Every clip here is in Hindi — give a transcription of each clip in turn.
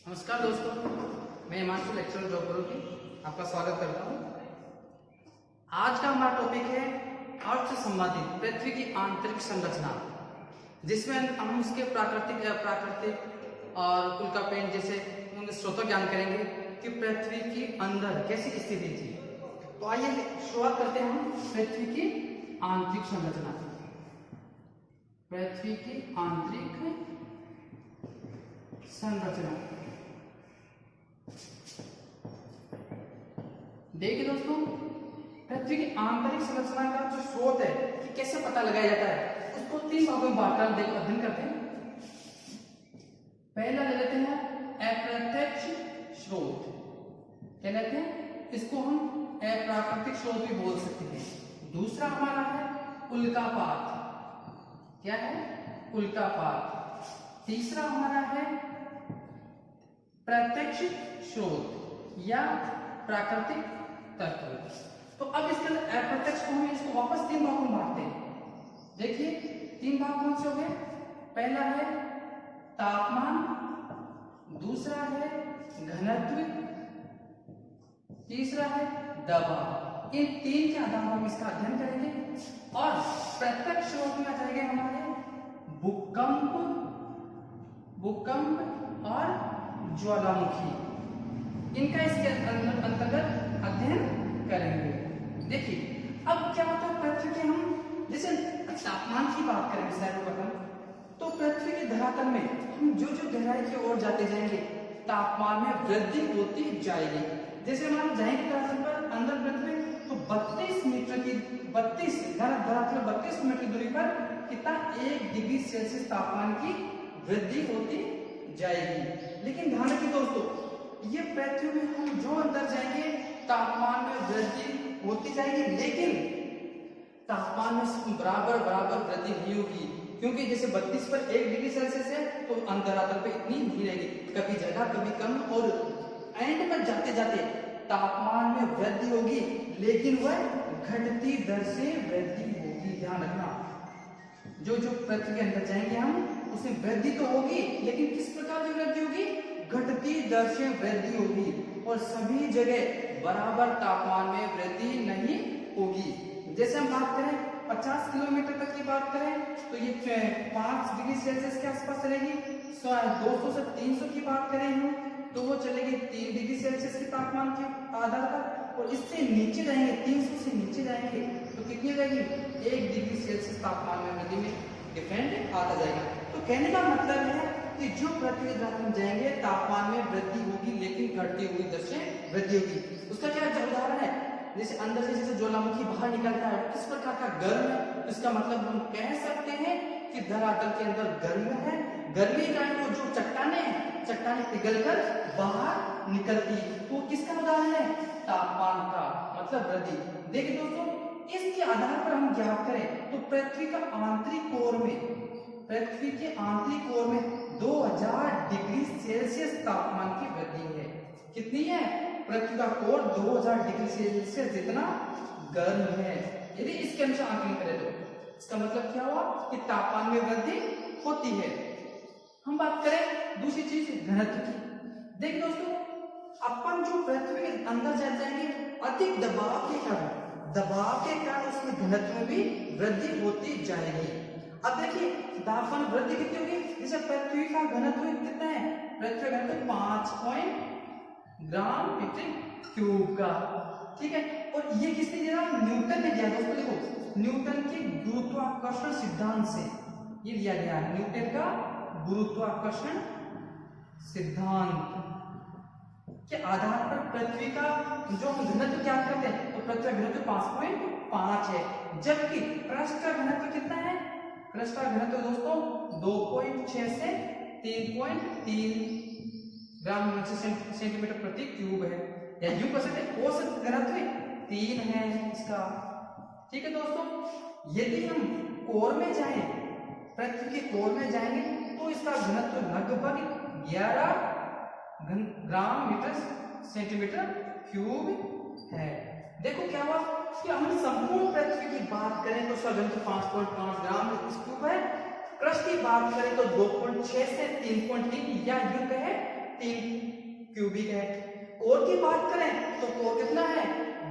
नमस्कार दोस्तों, मैं हिमांशु लेक्चरर जॉब करो की आपका स्वागत करता हूँ। आज का हमारा टॉपिक है अर्थ से संबंधित पृथ्वी की आंतरिक संरचना, जिसमें हम उसके प्राकृतिक अप्राकृतिक और उल्कापिंड जैसे उनके स्रोतों ज्ञान करेंगे कि पृथ्वी की अंदर कैसी स्थिति थी। तो आइए शुरुआत करते हैं हम पृथ्वी की आंतरिक संरचना। पृथ्वी की आंतरिक संरचना देखिए दोस्तों, पृथ्वी की आंतरिक संरचना का जो स्रोत है कि कैसे पता लगाया जाता है, उसको तीन भागों में बांटकर अध्ययन करते हैं। पहला ले लेते हैं अप्रत्यक्ष स्रोत, क्या लेते हैं, इसको हम अप्राकृतिक स्रोत भी बोल सकते हैं। दूसरा हमारा है उल्कापात, क्या है, उल्कापात। तीसरा हमारा है प्रत्यक्ष स्रोत या प्राकृतिक तत्व। तो अब इसके अंदर अप्रत्यक्ष को हम इसको वापस तीन भागों में बांटते हैं। देखिए तीन भाग कौन से हो गए, पहला है तापमान, दूसरा है घनत्व, तीसरा है दबाव। इन तीन के आधार पर हम इसका अध्ययन करेंगे। और प्रत्यक्ष स्रोत में आ जाएंगे हमारे भूकंप और ज्वालामुखी, इनका इसके अंतर्गत अध्ययन करेंगे। देखिए अब क्या होता है, पृथ्वी के हम जैसे तापमान की बात करें सर्वप्रथम, तो पृथ्वी के धरातल में हम जो जो गहराई की ओर जाते जाएंगे तापमान में वृद्धि होती जाएगी। जैसे हम जाएंगे धरातल पर अंदर पृथ्वी में, तो 32 मीटर की 32 धरातल 32 मीटर दूरी पर कितना 1 डिग्री सेल्सियस तापमान की वृद्धि होती जाएगी। लेकिन ध्यान रखिए दोस्तों, ये पृथ्वी में हम जो अंदर जाएंगे तापमान में वृद्धि होती जाएगी, लेकिन तापमान में बराबर वृद्धि नहीं होगी, क्योंकि जैसे 32 पर 1 डिग्री सेल्सियस है तो अंतरातल पे इतनी नहीं रहेगी, कभी ज्यादा कभी कम, और एंड में जाते जाते तापमान में वृद्धि होगी, लेकिन वह घटती दर से वृद्धि होगी। ध्यान रखना, जो जो पृथ्वी के अंदर जाएंगे हम उसमें वृद्धि तो होगी, लेकिन किस प्रकार की वृद्धि होगी, घटती दर से वृद्धि होगी, और सभी जगह बराबर तापमान में वृद्धि नहीं होगी। जैसे हम बात करें 50 किलोमीटर तक की बात करें तो ये 5 डिग्री सेल्सियस के आसपास चलेगी। 200 से 300 की बात करें हम तो वो चलेगी 3 डिग्री सेल्सियस के तापमान के आधार पर, और इससे नीचे जाएंगे 300 से नीचे जाएंगे तो कितनी जाएगी 1 डिग्री सेल्सियस तापमान में वृद्धि में डिफरेंट आता जाएगा। तो कहने का मतलब है कि जो पृथ्वी धरातल में जाएंगे तापमान में वृद्धि होगी, लेकिन घटती हुई दर से वृद्धि होगी। उसका क्या उदाहरण है, जैसे अंदर से जैसे ज्वालामुखी बाहर निकलता है किस प्रकार का गर्म है, इसका मतलब हम कह सकते हैं कि धरातल के अंदर गर्म है, गर्मी के कारण वो जो चट्टाने पिघलकर बाहर निकलती, तो किसका उदाहरण है, तापमान का मतलब वृद्धि। देखिए दोस्तों, इसके आधार पर हम ज्ञात करें तो पृथ्वी के आंतरिक कोर में 2000 डिग्री सेल्सियस तापमान की वृद्धि है। कितनी है, पृथ्वी का कोर 2000 डिग्री सेल्सियस जितना गर्म है। यदि इसके अनुसार आकलन करें तो इसका मतलब क्या हुआ कि तापमान में वृद्धि होती है। हम बात करें दूसरी चीज घनत्व की। देखिए दोस्तों, अपन जो पृथ्वी के अंदर जाएंगे अधिक दबाव के कारण उसमें घनत्व में भी वृद्धि होती जाएगी। अब देखिए तापमान वृद्धि कितनी होगी, जैसे पृथ्वी का घनत्व कितना है, पृथ्वी का घनत्व 5 ग्राम मीटर क्यूब का, ठीक है। और ये किसने दिया, न्यूटन ने दिया दोस्तों। देखो न्यूटन के गुरुत्वाकर्षण सिद्धांत से ये दिया गया है, न्यूटन का गुरुत्वाकर्षण सिद्धांत के आधार पर पृथ्वी का जो हम घनत्व क्या करते हैं, तो पृथ्वी का घनत्व 5.5 है, जबकि पृष्ठ का घनत्व कितना है, पृष्ठ का घनत्व दोस्तों 2.6 से 3.3 ग्राम सेंटीमीटर प्रति क्यूब है, या यूं कह सकते हैं औसत घनत्व 3 है इसका, ठीक है दोस्तों। यदि हम कोर में जाएं, पृथ्वी के कोर में जाएंगे तो इसका घनत्व लगभग 11 ग्राम मीटर सेंटीमीटर क्यूब है। देखो क्या हुआ कि हम संपूर्ण पृथ्वी की बात करें तो उसका घनत्व 5.5 ग्राम क्यूब है, क्रस्ट की बात करें तो 2.6 से 3.3 या यूं कहे 3 क्यूबिक है। कोर की बात करें तो कोर कितना है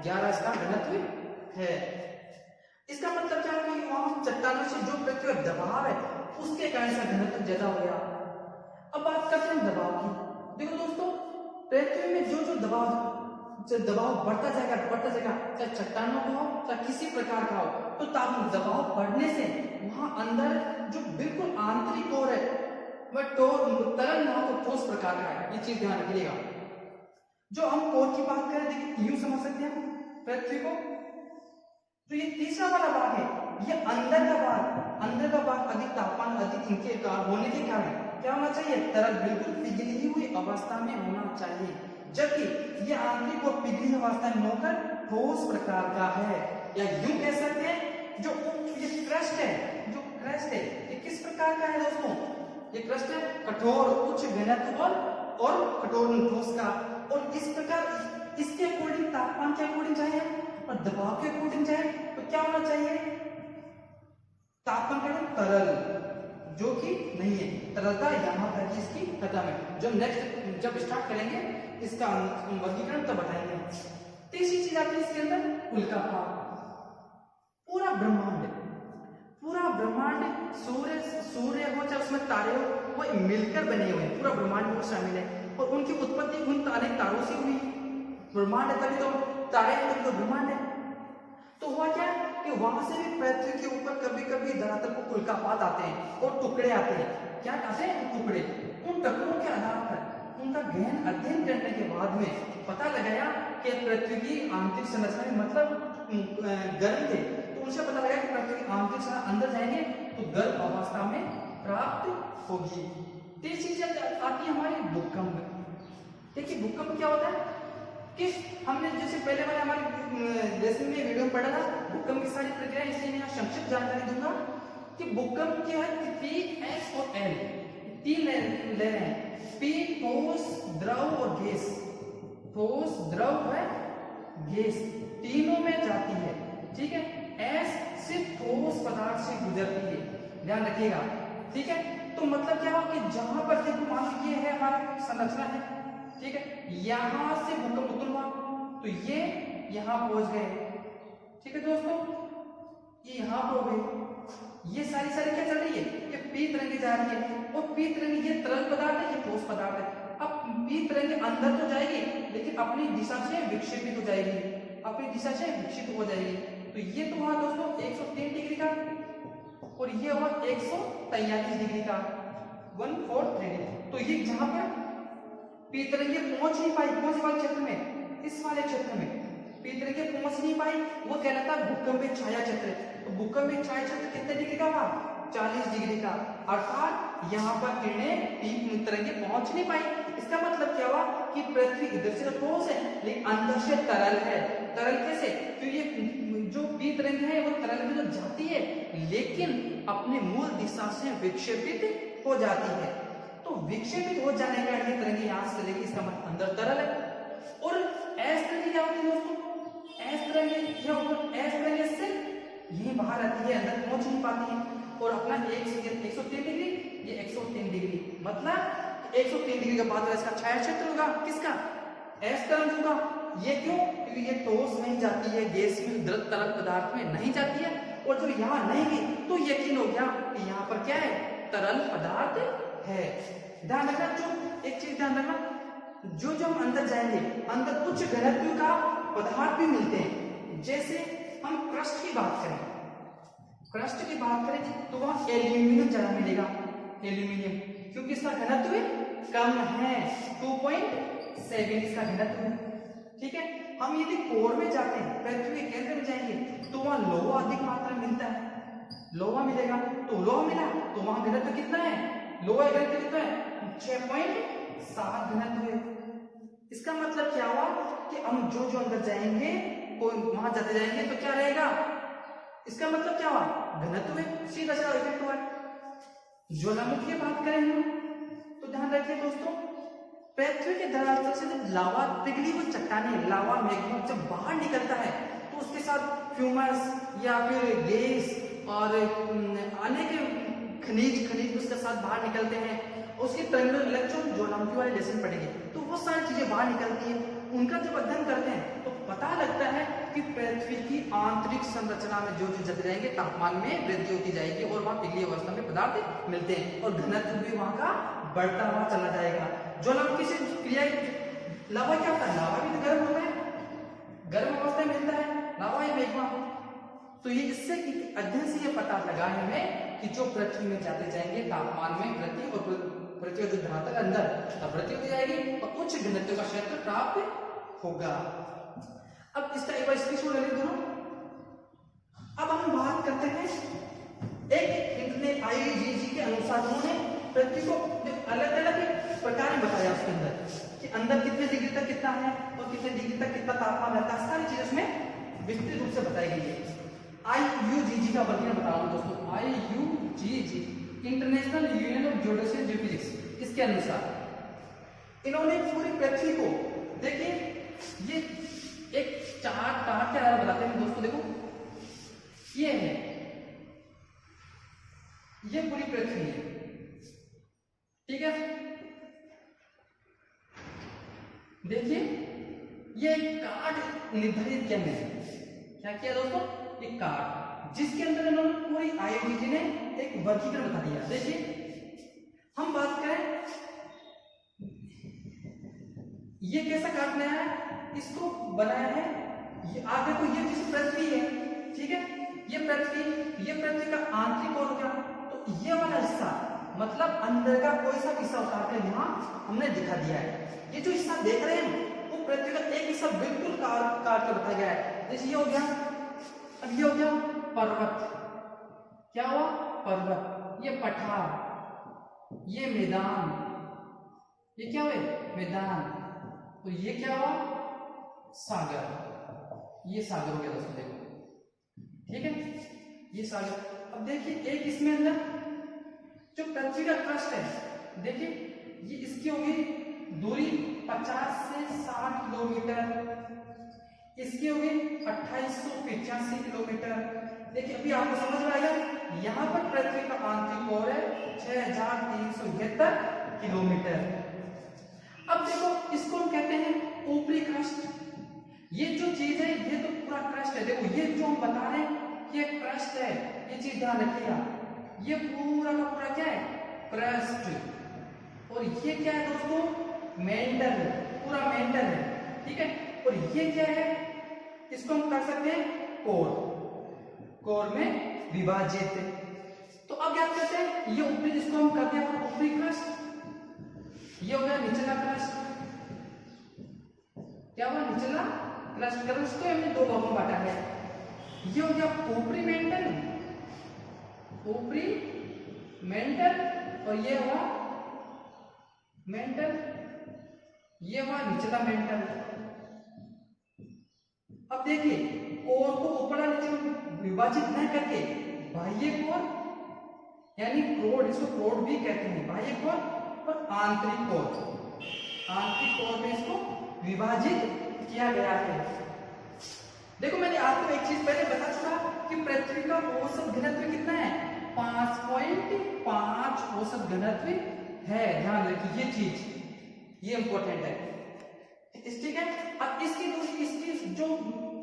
11 इसका घनत्व है। इसका मतलब क्या है कि वहां चट्टानों से जो पृथ्वी का दबाव है उसके कारण से घनत्व ज्यादा हो गया। अब बात करते हैं दबाव की। देखो दोस्तों, पृथ्वी में जो दबाव बढ़ता जाएगा चाहे चट्टानों का हो चाहे किसी प्रकार का हो, तो तापमान दबाव बढ़ने से वहां अंदर जो बिल्कुल आंतरिक कोर है वह तरल ना हो ठोस प्रकार का है। ये चीज ध्यान रखिएगा। जो हम कोर की बात करें, देखिए यूं समझ सकते हैं पृथ्वी को, तो ये तीसरा वाला भाग है, ये अंदर का भाग अधिक तापमान अधिक इनके होने के कारण क्या होना चाहिए, तरल बिल्कुल पिघली हुई अवस्था में होना चाहिए, जबकि ये आंतरिक और पिघली अवस्था में होकर ठोस प्रकार का है। या यूं कह सकते हैं जो ये क्रस्ट है ये किस प्रकार का है दोस्तों, ये क्रस्ट है कठोर उच्च घनत्व और कठोर ठोस का। और इस प्रकार इसके अकॉर्डिंग तापमान के अकॉर्डिंग चाहिए और दबाव के अकॉर्डिंग चाहिए तो क्या होना चाहिए, तापमान का तरल, जो कि नहीं है, तरलता यहां तक इसकी खत्म है। जब स्टार्ट करेंगे इसका वर्गीकरण तब बताएंगे। तीसरी चीज आती है इसके अंदर उल्कापात। पूरा ब्रह्मांड सूर्य हो चाहे उसमें तारे हो, वो मिलकर बने हुए हैं, पूरा ब्रह्मांड में शामिल है और उनकी उत्पत्ति उन अनेक तारों से हुई। ब्रह्मांड है तभी तो तारे हैं, तभी तो ब्रह्मांड है। तो हुआ क्या कि वहां से भी पृथ्वी के ऊपर कभी कभी धरातल को उल्कापात आते हैं और टुकड़े आते हैं। क्या आते हैं टुकड़े, उन टुकड़ों के आधार पर उनका गहन अध्ययन करने के बाद में पता लगाया कि पृथ्वी की आंतरिक संरचना में मतलब गर्म थे, तो उनसे पता लगा कि पृथ्वी की आंतरिक संरचना अंदर जाएंगे तो गर्म अवस्था में प्राप्त होगी। तीसरी चीज आती है हमारी भूकंप। देखिए भूकंप क्या होता है कि हमने जैसे पहले वाले हमारे लेसन में वीडियो में पढ़ा था भूकंप की सारी प्रक्रिया, इसलिए मैं यहाँ संक्षिप्त जानकारी दूंगा कि भूकंप क्या है कि P, S और L तीन लहरें हैं। P ठोस, द्रव और गैस। ठोस, द्रव है गैस, तीनों में जाती है, ठीक है। S सिर्फ ठोस पदार्थ से गुजरती है, ध्यान रखिएगा, ठीक है। तो मतलब क्या हुआ कि जहां पर देखो मान लो ये है हमारा संरचना है, ठीक है, यहां से भूकंप उत्पन्न हुआ तो ये यहां पहुंच गए, ठीक है दोस्तों, ये यहां पर हो गए। ये सारी क्या चल रही है, ये पी तरंगे जा रही है और पी तरंगे ये तरल पदार्थ है, ये ठोस पदार्थ है। अब पी तरंगे अंदर तो जाएगी लेकिन अपनी दिशा से विक्षेपित हो जाएगी, अपनी दिशा से विक्षिप्त हो जाएगी। तो ये तो हुआ दोस्तों 103 डिग्री का और ये हुआ 143 डिग्री का, 143। तो ये जहां पर पी तरंगे पहुंच नहीं पाई, कौन से वाले क्षेत्र में, इस वाले क्षेत्र में पी तरंगे पहुंच नहीं पाई, वो कहलाता है भूकंपीय छाया क्षेत्र। तो भूकंपीय छाया क्षेत्र कितने डिग्री का था, 40 डिग्री का, अर्थात यहाँ पर किरणें पी तरंगे पहुंच नहीं पाई। इसका मतलब क्या हुआ कि पृथ्वी इधर से तो ठोस है लेकिन अंदर से तरल है। तरल कैसे, तो ये जो पी तरंग है वो तरल में तो जाती है लेकिन अपने मूल दिशा से विक्षेपित हो जाती है। तो विक्षेपित हो जाने का ये तरंगे यहां से चलेगी, इसका मतलब अंदर तरल है। और एस तरंगे क्या होती है दोस्तों, एस तरंगे सिर्फ यही बाहर आती है, अंदर पहुंच नहीं पाती है और अपना 103 डिग्री, ये 103 डिग्री, मतलब 103 डिग्री के बाद इसका छाया क्षेत्र होगा, किसका, एस तरंग होगा। ये क्यों, क्योंकि ये ठोस नहीं जाती है, गैस में द्रव तरल पदार्थ में नहीं जाती है और जब यहाँ नहीं गई तो यकीन हो गया कि यहाँ पर क्या है, तरल पदार्थ है। ध्यान रखना, जो एक चीज ध्यान रखना, जो हम अंदर जाएंगे अंदर उच्च घनत्व का पदार्थ भी मिलते हैं। जैसे हम क्रस्ट की बात करें तो वहां एल्यूमिनियम ज्यादा मिलेगा, एल्यूमिनियम, क्योंकि इसका घनत्व कम है, 2.7 इसका घनत्व है, ठीक है। हम यदि कोर में जाते हैं, पृथ्वी के केंद्र में जाएंगे तो वहां लोहा अधिक मात्रा में मिलता है, लोहा मिलेगा, तो लोहा मिला तो वहां घनत्व कितना है, लोहा घनत्व कितना है, 6.7 घनत्व है। इसका मतलब क्या हुआ कि हम जो अंदर जाएंगे वहां जाते जाएंगे तो क्या रहेगा, इसका मतलब क्या हुआ, घनत्व है, सीधा सीधा इफेक्ट हुआ। ज्वालामुखी की बात करें हम तो ध्यान रखिए दोस्तों, पृथ्वी के धरातल से जब लावा पिघली हुई चट्टानें, लावा मैग्मा जब बाहर निकलता है तो उसके साथ फ्यूमस या फिर गैस और अनेक खनिज उसके साथ बाहर निकलते हैं, उसके टर्मिनल इलेक्ट्रॉन ज्वालामुखी वाले लेसन पढ़ेंगे, तो वो सारी चीजें बाहर निकलती हैं। उनका जब अध्ययन करते हैं तो पता लगता है कि पृथ्वी की आंतरिक संरचना में जो जलते जाएंगे तापमान में वृद्धि होती जाएगी और वहां पिघली अवस्था में पदार्थ मिलते हैं और घनत्व भी वहां का बढ़ता हुआ चला जाएगा। ज्वालामुखी से क्रिया लावा क्या होता है, लावा भी तो गर्म होता है, गर्म अवस्था में मिलता है लावा या मैग्मा। तो ये इससे अध्ययन से ये पता लगा है हमें कि जो पृथ्वी में जाते जाएंगे तापमान में वृद्धि और पृथ्वी जो धरातल अंदर तब वृद्धि होती जाएगी और उच्च घनत्व का क्षेत्र प्राप्त होगा। अब इसका एक बार स्क्रीनशॉट ले लीजिए। अब हम बात करते हैं एक इंटरनेट IUCN के अनुसार उन्होंने पृथ्वी को अलग अलग प्रकार में बताया उसके अंदर कि अंदर कितने डिग्री तक कितना है और कितने डिग्री तक कितना तापमान रहता है, सारी चीजें उसमें विस्तृत रूप से बताई गई है। IUCN का वर्गीकरण बता रहा हूं दोस्तों, IUCN international union of geology and physics, इसके अनुसार इन्होंने पूरी पृथ्वी को देखिए, ये एक चार्ट के द्वारा बताते हैं दोस्तों। देखो ये है, ये पूरी पृथ्वी है, ठीक है। देखिए ये एक कार्ड निर्धारित किया है, क्या किया दोस्तों, एक कार्ड जिसके अंदर इन्होंने पूरी IUCN ने एक वर्गीकरण बता दिया। देखिए हम बात करें, ये कैसा कार्ड बनाया है, इसको बनाया है, ये आप देखो ये जिस पृथ्वी है, ठीक है, ये पृथ्वी का आंतरिक और क्या, तो ये वाला हिस्सा मतलब अंदर का कोई सा हिस्सा उतार कर यहाँ हमने दिखा दिया है। ये जो हिस्सा देख रहे हैं वो पृथ्वी का एक हिस्सा बिल्कुल काट कर बताया गया है। जैसे ये हो गया, अब ये हो गया पर्वत, क्या हुआ पर्वत, ये पठार, ये मैदान, ये क्या हुए मैदान, तो ये क्या हुआ सागर, ये सागर हो गया दोस्तों, देखो ठीक है, ये सागर। अब देखिए एक इसमें अंदर जो पृथ्वी का क्रस्ट है, देखिए ये इसकी होगी दूरी 50 से 60 किलोमीटर, इसकी होगी 2885 किलोमीटर। देखिए अभी आपको समझ में आएगा, यहाँ पर पृथ्वी का आंतरिक कोण है 6373 किलोमीटर। अब देखो इसको हम कहते हैं ऊपरी क्रस्ट। ये जो चीज है ये तो पूरा क्रस्ट है, देखो ये जो हम बता रहे हैं ये क्रस्ट है, ये चीज ध्यान रखिएगा, ये पूरा का पूरा क्या है क्रस्ट, और ये क्या है दोस्तों मेंटल, पूरा मेंटल है, ठीक है। और ये क्या है, इसको हम कर सकते हैं कोर, कोर में विभाजित। तो अब क्या कहते हैं, ये ऊपरी, इसको हम करते हैं ऊपरी क्रस्ट, ये हो गया निचला क्रस्ट, क्या हुआ निचला क्रस्ट। क्रस्ट को हमने दो भागों में बांटा है, ये हो गया ऊपरी मेंटल, ऊपरी मेंटल, और ये हुआ मेंटल, ये हुआ निचला मेंटल। अब देखिए कोर को ऊपर नीचे विभाजित न करके बाह्य कोर यानी क्रोड, इसको क्रोड भी कहते हैं, बाह्य कोर और आंतरिक कोर, आंतरिक कोर में इसको विभाजित किया गया है। देखो मैंने आपको एक चीज पहले बता चुका कि पृथ्वी का औसत घनत्व कितना है, 5.5 औसत घनत्व है, ध्यान रखिए ये चीज, ये इंपॉर्टेंट है, ठीक है। अब इसकी दूरी, इसकी जो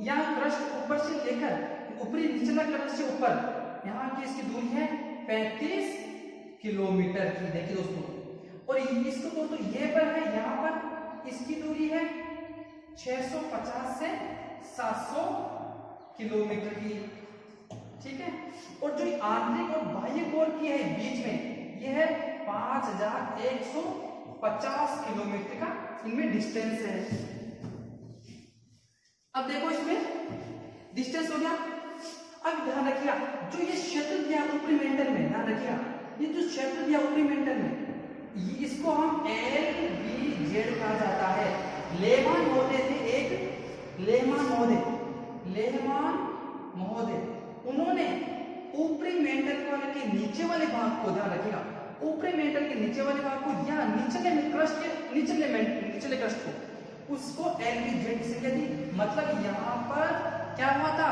यहाँ क्रस्ट ऊपर से लेकर ऊपरी निचला क्रस्ट से ऊपर यहाँ की इसकी दूरी है 35 किलोमीटर की, देखिए दोस्तों। और इसको दोस्तों ये पर है, यहाँ पर इसकी दूरी है 650 से 700 किलोमीटर की, ठीक है। और जो आंतरिक और बाह्य कोर की है बीच में, ये है 5150 किलोमीटर का इनमें डिस्टेंस है। अब देखो इसमें डिस्टेंस हो गया। अब ध्यान रखिएगा जो ये क्षेत्र दिया ऊपरी मेंटल में, ध्यान रखिएगा ये जो क्षेत्र दिया ऊपरी मेंटल में, इसको हम LBZ कहा जाता है। लेहमान महोदय थे, एक लेहमान महोदय, उन्होंने ऊपरी मेंटल के नीचे वाले भाग को, ध्यान रखिएगा ऊपरी मेंटल के नीचे वाले भाग को या निचले क्रस्ट के निचले क्रस्ट को, उसको LBZ से कहते हैं। मतलब यहाँ पर क्या हुआ था,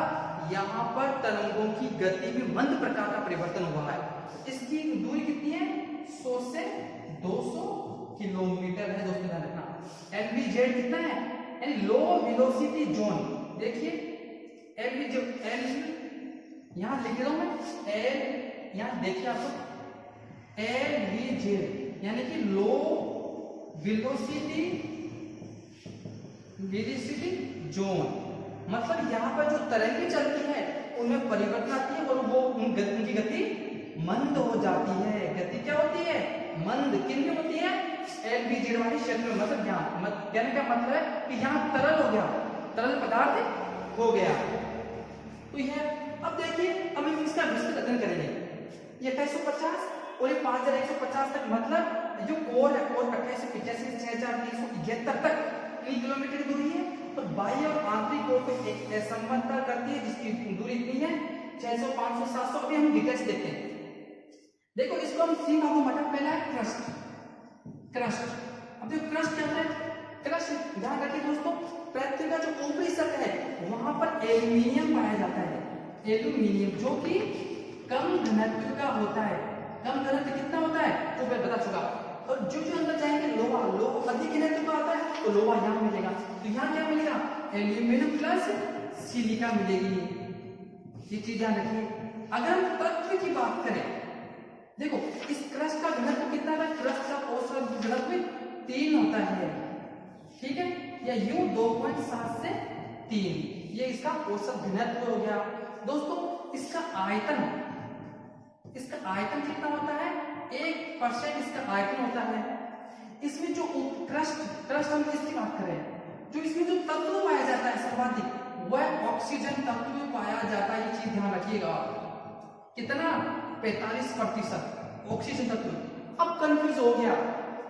यहाँ पर तरंगों की गति में मंद प्रकार का परिवर्तन हुआ है। इसकी दूरी कितनी है? 100 से 200 किलोमीटर है दोस्तों, ध्यान रखना। LVZ कितना है? यानी लो वेलोसिटी जोन। देखिए एल यहां लिख रहा हूं मैं, एल यहां देखिए आपको LVZ यानी कि लो वेलोसिटी जोन, मतलब यहाँ पर जो तरंगें चलती है उनमें परिवर्तन आती है और वो उनकी गति मंद हो जाती है। गति क्या होती है? मंद। किन होती है? LVZ वाले क्षेत्र में, मतलब यहाँ कहने का मतलब है कि यहाँ तरल हो गया, तरल पदार्थ हो गया। तो यह अब देखिए, अब हम इसका विस्तृत अध्ययन करेंगे। ये 2850 और ये 5150 तक, मतलब जो कोर है, कोर 2885 से 6373 तक किलोमीटर की दूरी है, और बाह्य और आंतरिक कोर को एक असंबद्धता करती है जिसकी दूरी इतनी है 600, 500, 700। अभी हम डिटेल्स देखते हैं। देखो इसको हम 3 भागों में बांटा। पहला है क्रस्ट। अब देखो क्रस्ट क्या है? क्रस्ट ध्यान रखिए दोस्तों, पृथ्वी का जो ऊपरी सतह है वहां पर एल्यूमिनियम पाया जाता है। एल्यूमिनियम जो कि कम घनत्व का होता है। कम घनत्व कितना होता है तो मैं बता चुका। और जो अंदर जाएंगे लोहा अधिक घनत्व का आता है, तो लोहा यहाँ मिलेगा। तो यहाँ क्या मिलेगा? एल्यूमिनियम प्लस सिलिका मिलेगी। ये चीज ध्यान रखिए। अगर हम तत्व की बात करें, देखो इस क्रस्ट का घनत्व कितना है? क्रस्ट का औसत घनत्व 3 होता है, ठीक है, या यूं 2.7 से 3, ये इसका औसत घनत्व हो गया। दोस्तों इसका आयतन कितना होता है? 1% इसका आयतन होता है। इसमें जो क्रस्ट हम किसकी बात करें, जो इसमें जो तत्व पाया जाता है सर्वाधिक, वह ऑक्सीजन तत्व पाया जाता है। ये चीज ध्यान रखिएगा। कितना? 45% ऑक्सीजन तत्व। अब कंफ्यूज हो गया,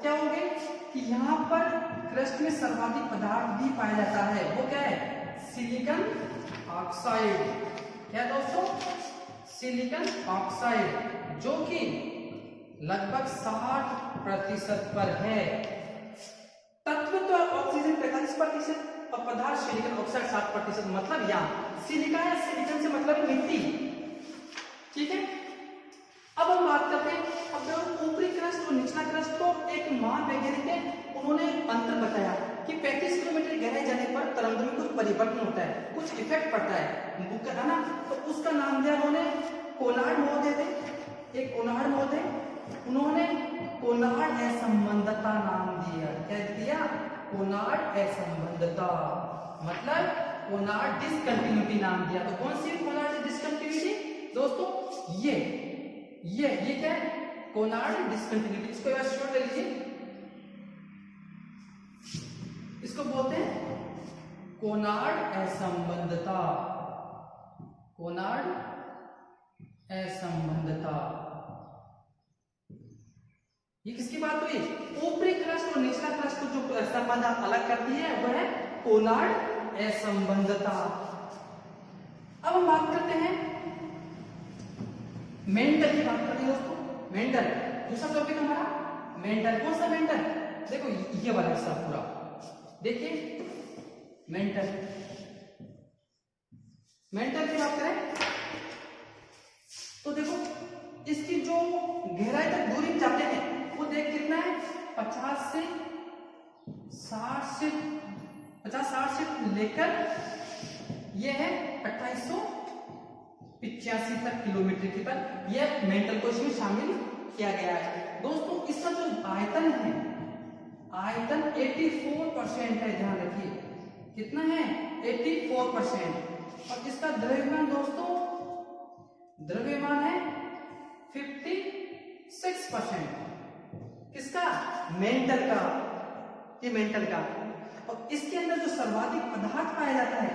क्या हो गया कि यहाँ पर क्रस्ट में सर्वाधिक पदार्थ भी पाया जाता है। वो क्या है? Silicon oxide. क्या दोस्तों? सिलिकॉन ऑक्साइड, जो कि लगभग 60% पर है। तत्व तो ऑक्सीजन 45% और पदार्थ सिलिकॉन ऑक्साइड 60%। मतलब यहाँ सिलिका या सिलिकॉन से मतलब मिट्टी, ठीक है। अब हम बात करते हैं, अब ऊपरी क्रस्ट और निचला क्रस्ट को एक महान वैज्ञानिक है, उन्होंने अंतर बताया कि 35 किलोमीटर गहराई जाने पर तरंग में कुछ परिवर्तन होता है, कुछ इफेक्ट पड़ता है ना। तो उसका नाम दिया उन्होंने, कोनार्ड महोदय थे, एक कोनार्ड महोदय, उन्होंने कोनार्ड असंबद्धता नाम दिया। क्या दिया? कोनार्ड असंबद्धता, मतलब कोनार्ड डिसकंटिन्यूटी नाम दिया। तो कौन सी कोनार्ड डिसकंटिन्यूटी दोस्तों? ये क्या है? Konrad discontinuity. इसको एक बार शॉर्ट ले लीजिए, इसको बोलते हैं कोनार्ड असंबद्धता। कोनार्ड असंबद्धता, ये किसकी बात हुई? ऊपरी क्रस्ट और निचला क्रस्ट को जो संबंध अलग करती है वह है कोनार्ड असंबद्धता। अब हम बात करते हैं मेंटल की बात करते हैं दोस्तों। मेंटल दूसरा टॉपिक हमारा मेंटल। कौन सा मेंटल? देखो ये वाला हिस्सा पूरा देखिए, मेंटल की बात करें तो देखो इसकी जो गहराई तक दूरी जाते हैं वो देख कितना है? 50 से 60 से लेकर ये है 2885 तक किलोमीटर की तक, यह मेंटल को इसमें शामिल किया गया है। दोस्तों इसका जो आयतन है, आयतन 84% है, ध्यान रखिए कितना है? 84%। और इसका द्रव्यमान दोस्तों, द्रव्यमान है 56%। किसका? मेंटल का, ये मेंटल का। और इसके अंदर जो सर्वाधिक पदार्थ पाया जाता है,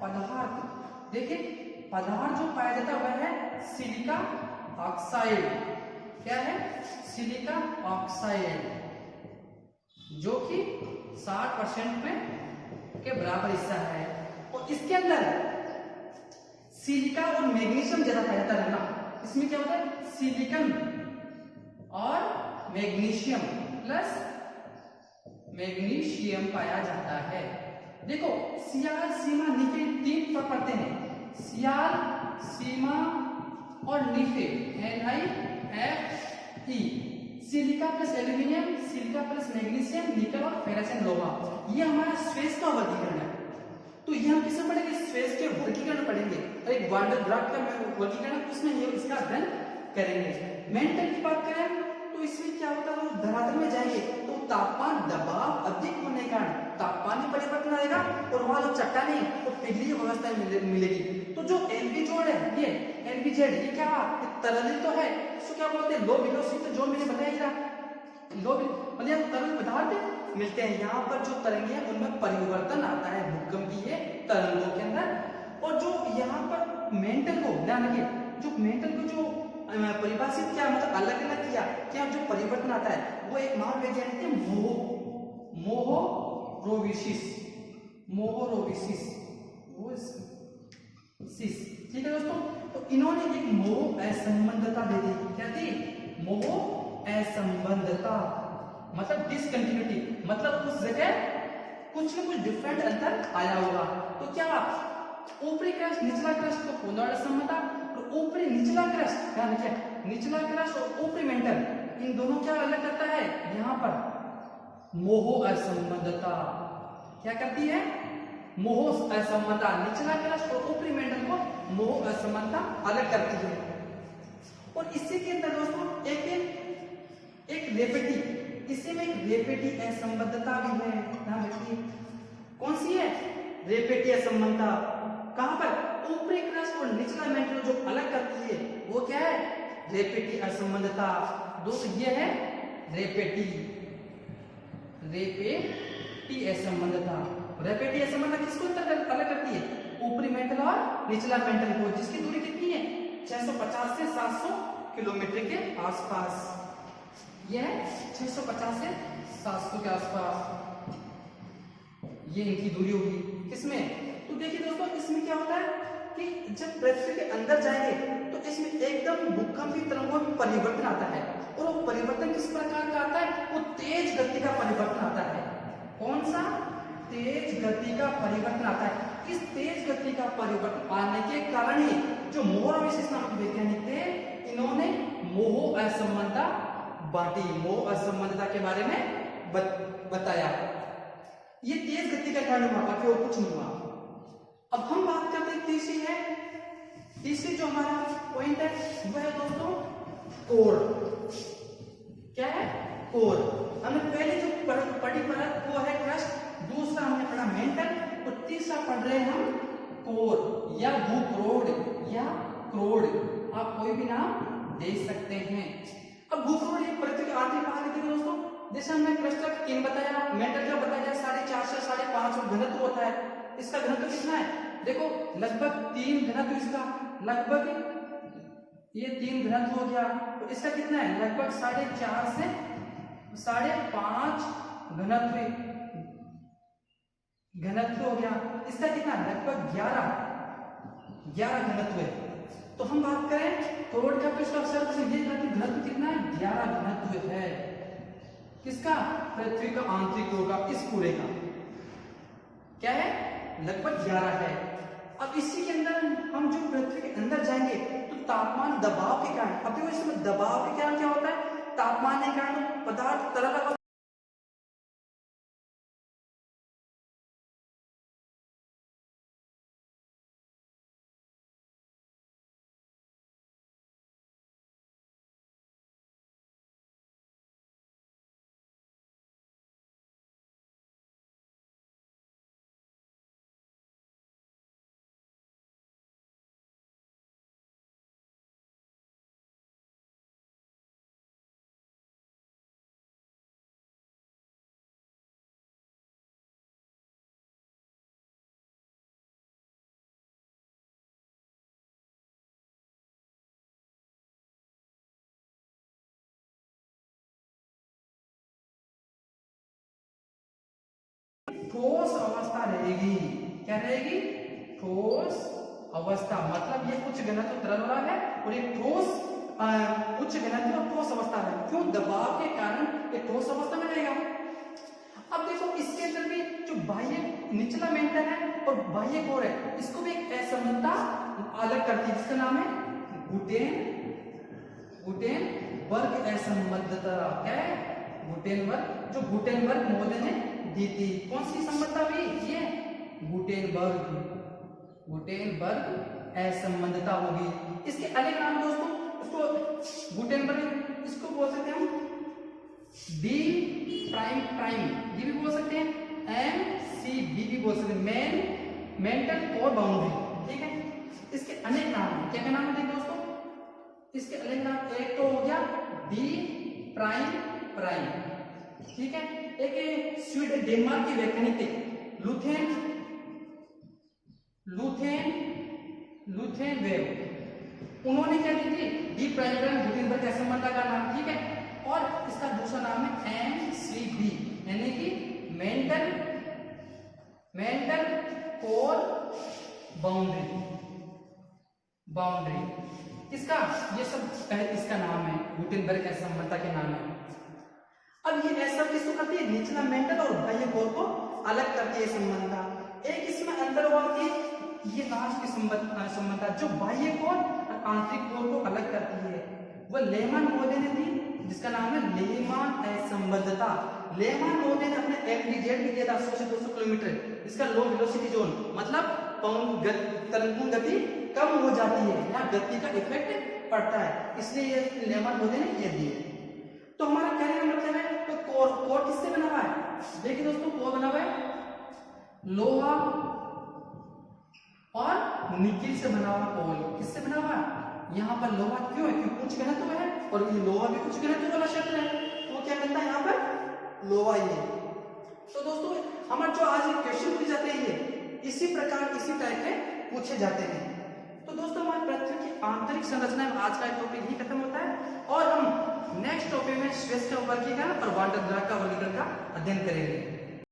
पदार्थ देखिए, पदार्थ जो पाया जाता है वह है सिलिका ऑक्साइड। क्या है? सिलिका ऑक्साइड, जो कि 60% में के बराबर हिस्सा है। और इसके अंदर सिलिका और मैग्नीशियम ज्यादा पाया जाता है ना। इसमें क्या होता है? सिलिकॉन और मैग्नीशियम प्लस मैग्नीशियम पाया जाता है। देखो सियाल, सीमा, निफे 3 पर पढ़ते हैं। सियाल, सीमा और निफे, NI Fe, silica plus aluminium, silica plus magnesium, निकल और फेरस एंड लोहा, ये हमारा स्ट्रेस का वर्गीकरण है। तो ये हम किसमें पढ़ेंगे? स्ट्रेस के वर्गीकरण पढ़ेंगे और एक वान डर ग्राफ का वर्गीकरण उसमें ये इसका अध्ययन करेंगे। मेंटल की बात करें तो इसमें क्या होता है, धरातल में जाएंगे तो तापमान दबाव अधिक होने के कारण तापमान में परिवर्तन आएगा और वहां जो चट्टानें तो पिघली अवस्था में मिलेगी। तो जो एलवी जोड़ है ये एलवीजेड, ये क्या तरल तो है, इसको क्या बोलते हैं? लो वेलोसिटी जोन, मैंने बताया था। लो मतलब तरल पदार्थ मिलते हैं, यहाँ पर जो तरंगे हैं उनमें परिवर्तन आता है भूकंपीय तरंगों के अंदर। और जो यहाँ पर मेंटल को ध्यान रखिए, जो मेंटल को जो परिभाषित किया मतलब अलग अलग किया, क्या जो परिवर्तन आता है वो एक महावैज्ञानिक थे मोहोरोविसिस, ठीक है दोस्तों। तो इन्होंने एक मोह असंबंधता दे दी, क्या थी? मोह असंबंधता मतलब डिसकंटिन्यूटी, मतलब उस जगह कुछ न कुछ डिफरेंट अंतर आया होगा। तो क्या ऊपरी क्रस्ट निचला क्रस्ट को पोलर असमता और ऊपरी निचला क्रस्ट, ध्यान रखिए, निचला क्रस्ट और ऊपरी मेंटल, इन दोनों क्या अलग करता है? यहाँ पर मोह असंबंधता क्या करती है? मोह असंबंधता, निचला क्रस्ट और ऊपरी मेंटल को मोह असंबंधता अलग करती है। और इसी के अंदर दोस्तों एक रेपेटी, इसी में एक रेपेटी असंबंधता भी है, ध्यान रखिए। कौन सी है? रेपेटी असंबंधता। कहां पर? ऊपरी क्रस्ट और निचला मेंटल जो अलग करती है वो क्या है? रेपेटी असंबंधता। दोस्तों ये है रेपेटी असंबंधता। रेपेटी असंबंधता किसको अलग करती है? ऊपरी मेंटल और निचला मेंटल को, जिसकी दूरी कितनी है? 650 से 700 किलोमीटर के आसपास। यह है 650 से 700 के आसपास, ये इनकी दूरी होगी। किसमें? तो देखिए दोस्तों, इसमें क्या होता है कि जब पृथ्वी के अंदर जाएंगे तो इसमें एकदम भूकंपीय तरंगों में परिवर्तन आता है। और वो परिवर्तन किस प्रकार का आता है? वो तेज गति का परिवर्तन आता है। कौन सा? तेज गति का परिवर्तन आता है। इस तेज गति का परिवर्तन आने के कारण ही जो मोहोरोविसिस नामक वैज्ञानिक थे, इन्होंने मोह असंबंधता बांटी, मोह असंबंधता के बारे में बताया। ये तेज गति का कारण हुआ, बाकी और कुछ नहीं हुआ। अब हम बात करते हैं तीसरी जो हमारा पॉइंट है वह है दोस्तों कोर। क्या है? कोर। हमने पहले जो पढ़ी परत वो है क्रस्ट, दूसरा हमने पढ़ा मेंटल और तीसरा पढ़ रहे हैं हम कोर या भूक्रोड या क्रोड, आप कोई भी नाम दे सकते हैं। अब भूक्रोड एक पृथ्वी के आंतरिक भाग है दोस्तों। जैसे हमने क्रस्ट का किन बताया, मेंटल का बताया, 4.5 से 5.5 घनत्व होता है। इसका घनत्व कितना है? देखो लगभग 3 घनत्व, इसका लगभग ये 3 घनत्व हो गया। तो इसका कितना है? लगभग 4.5 से 5.5 घनत्व हो गया। इसका कितना? लगभग 11 घनत्व है। तो हम बात करें क्रोड का, पिछला शब्द से ये घनत्व कितना है? 11 घनत्व है। किसका? पृथ्वी का आंतरिक होगा, इस पूरे का क्या है? लगभग 11 है। अब इसी के अंदर हम जो पृथ्वी के अंदर जाएंगे तो तापमान दबाव के कारण, अब देखो इसमें दबाव के कारण क्या होता है? तापमान के कारण पदार्थ तरल ठोस अवस्था रहेगी। क्या रहेगी? ठोस अवस्था, मतलब ये उच्च घनत्व तरल वाला है और ये ठोस उच्च घनत्व ठोस अवस्था है। क्यों? दबाव के कारण ये ठोस अवस्था में रहेगा। अब देखो इसके अंदर भी जो बाह्य निचला मेंटल है और बाह्य कोर है, इसको भी एक असमता अलग करती है, जिसका नाम है गुटेन वर्ग असंबद्धता, क्या है? गुटेनबर्ग, जो गुटेनबर्ग महोदय ने दी थी। कौन सी संबद्धता हुई? ये गुटेनबर्ग असंबद्धता होगी। इसके अनेक नाम दोस्तों, इसको गुटेनबर्ग, इसको बोल सकते हैं हम डी प्राइम प्राइम, ये भी बोल सकते हैं, MCB भी बोल सकते हैं, मेंटल कोर बाउंड्री, ठीक है। इसके अनेक नाम हैं, क्या क्या नाम है दोस्तों? इसके अनेक नाम, एक तो हो गया डी प्राइम प्राइम, ठीक है। एक स्वीडन डेनमार्क के वैज्ञानिक थे लुथेन वेव, उन्होंने क्या दी थी? डी प्राइम प्राइम गुटेनबर्ग असंबद्धता का नाम, ठीक है। और इसका दूसरा नाम है MCB, यानी कि मेंटल कोर बाउंड्री। इसका ये सब इसका नाम है, गुटेनबर्ग असंबद्धता के नाम है। अब ये ऐसा किसको करती है? निचला मेंटल और बाह्य कोर को अलग करती है संबद्धता। एक इसमें अंतर हुआ कि ये लास्ट की संबद्धता जो बाह्य कोर और आंतरिक कोर को अलग करती है, वो लेहमैन महोदय ने दी, जिसका नाम है लेहमैन असंबद्धता। लेहमैन महोदय ने अपने FDZ भी दिया था 100 से 200 किलोमीटर। इसका लो वेलोसिटी जोन, मतलब तरंगों गति कम हो जाती है या गति का इफेक्ट पड़ता है, इसलिए ये लेहमैन महोदय ने ये दिए। तो हमारा कहने का मतलब है, तो कोर किससे बना हुआ है? देखिए दोस्तों, कोर बना हुआ है लोहा और निकिल से बना हुआ कोर। किससे बना हुआ है? यहाँ पर लोहा क्यों है? क्योंकि कुछ घनत्व है, और ये लोहा भी कुछ घनत्व वाला क्षेत्र है, तो क्या कहता है यहाँ पर? लोहा ही है। तो दोस्तों, हमारे जो आज क्वेश्चन पूछे जाते हैं, इसी प्रकार इसी टाइप के पूछे जाते हैं। तो दोस्तों, हमारे पृथ्वी की आंतरिक संरचना में आज का टॉपिक ही खत्म होता है, और हम नेक्स्ट टॉपिक में श्वेत वर्गीकरण और वाटर ग्रह का वर्गीकरण का अध्ययन करेंगे।